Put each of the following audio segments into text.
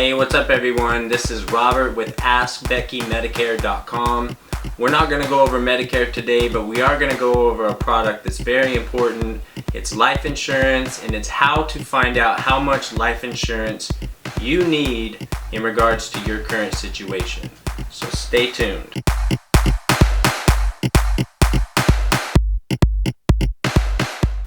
Hey, what's up everyone? This is Robert with AskBeckyMedicare.com. We're not going to go over Medicare today, but we are going to go over a product that's very important. It's life insurance, and it's how to find out how much life insurance you need in regards to your current situation. So stay tuned.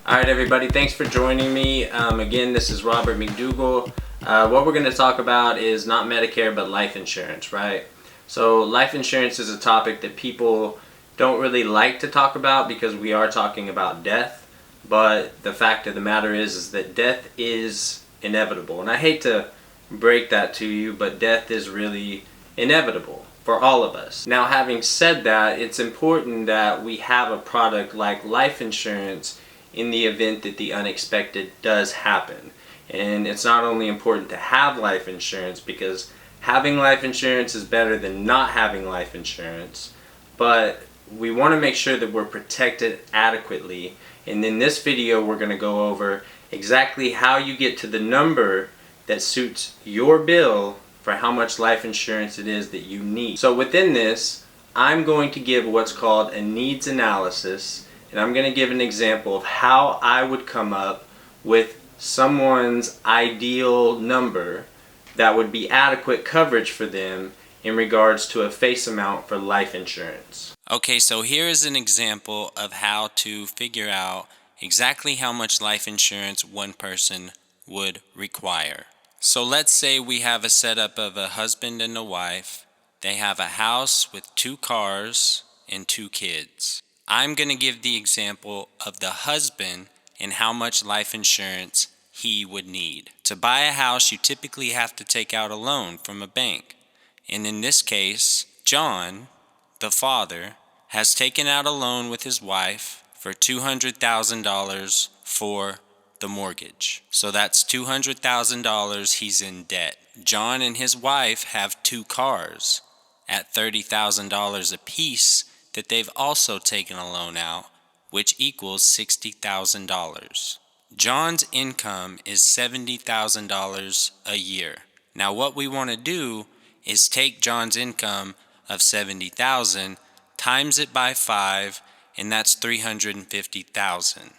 Alright everybody, thanks for joining me. Again, this is Robert McDougall. What we're going to talk about is not Medicare but life insurance, right? So life insurance is a topic that people don't really like to talk about because we are talking about death, but the fact of the matter is that death is inevitable. And I hate to break that to you, but death is really inevitable for all of us. Now, having said that, it's important that we have a product like life insurance in the event that the unexpected does happen. And it's not only important to have life insurance, because having life insurance is better than not having life insurance, but we want to make sure that we're protected adequately. And in this video we're going to go over exactly how you get to the number that suits your bill for how much life insurance it is that you need. So within this, I'm going to give what's called a needs analysis, and I'm going to give an example of how I would come up with someone's ideal number that would be adequate coverage for them in regards to a face amount for life insurance. Okay, so here is an example of how to figure out exactly how much life insurance one person would require. So let's say we have a setup of a husband and a wife. They have a house with 2 cars and 2 kids. I'm going to give the example of the husband and how much life insurance he would need. To buy a house, you typically have to take out a loan from a bank. And in this case, John, the father, has taken out a loan with his wife for $200,000 for the mortgage. So that's $200,000 he's in debt. John and his wife have 2 cars at $30,000 apiece that they've also taken a loan out, which equals $60,000. John's income is $70,000 a year. Now what we want to do is take John's income of $70,000, times it by 5, and that's $350,000.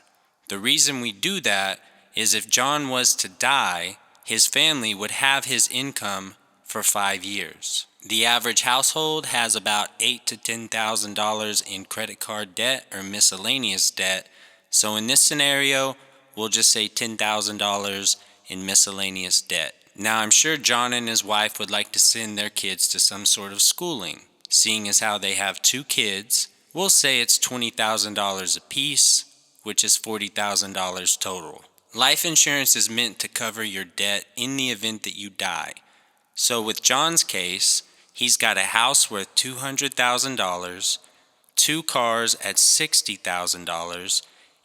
The reason we do that is if John was to die, his family would have his income for 5 years. The average household has about $8,000 to $10,000 in credit card debt or miscellaneous debt. So in this scenario, we'll just say $10,000 in miscellaneous debt. Now I'm sure John and his wife would like to send their kids to some sort of schooling. Seeing as how they have 2 kids, we'll say it's $20,000 apiece, which is $40,000 total. Life insurance is meant to cover your debt in the event that you die. So with John's case, he's got a house worth $200,000, 2 cars at $60,000,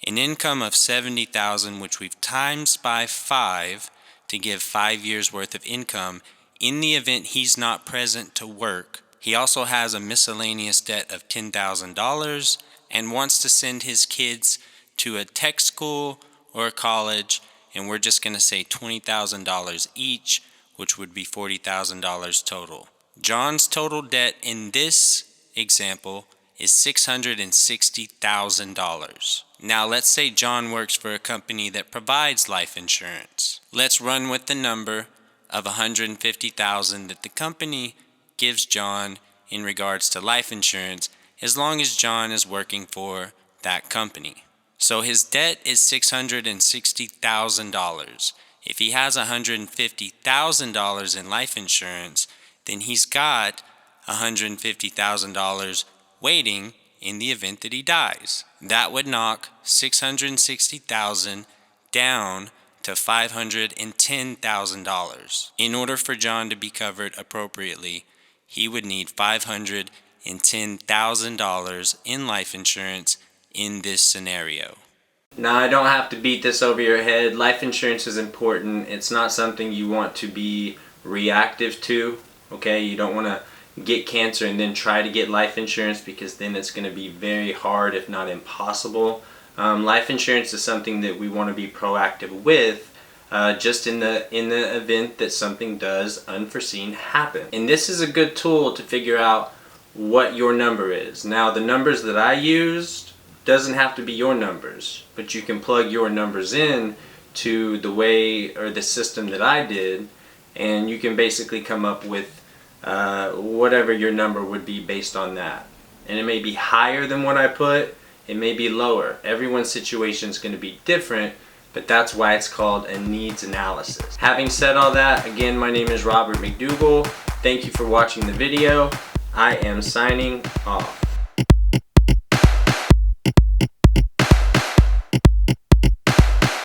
an income of $70,000, which we've times by 5 to give 5 years worth of income in the event he's not present to work. He also has a miscellaneous debt of $10,000 and wants to send his kids to a tech school or a college, and we're just going to say $20,000 each, which would be $40,000 total. John's total debt in this example is $660,000. Now let's say John works for a company that provides life insurance. Let's run with the number of $150,000 that the company gives John in regards to life insurance, as long as John is working for that company. So his debt is $660,000. If he has $150,000 in life insurance, then he's got $150,000 waiting in the event that he dies. That would knock $660,000 down to $510,000. In order for John to be covered appropriately, he would need $510,000 in life insurance in this scenario. Now, I don't have to beat this over your head. Life insurance is important. It's not something you want to be reactive to, okay? You don't want to get cancer and then try to get life insurance, because then it's going to be very hard, if not impossible. Life insurance is something that we want to be proactive with, just in the event that something does unforeseen happen. And this is a good tool to figure out what your number is. Now, the numbers that I used doesn't have to be your numbers, but you can plug your numbers in to the way or the system that I did, and you can basically come up with whatever your number would be based on that. And it may be higher than what I put, it may be lower. Everyone's situation is going to be different, but that's why it's called a needs analysis. Having said all that, again, my name is Robert McDougall. Thank you for watching the video. I am signing off.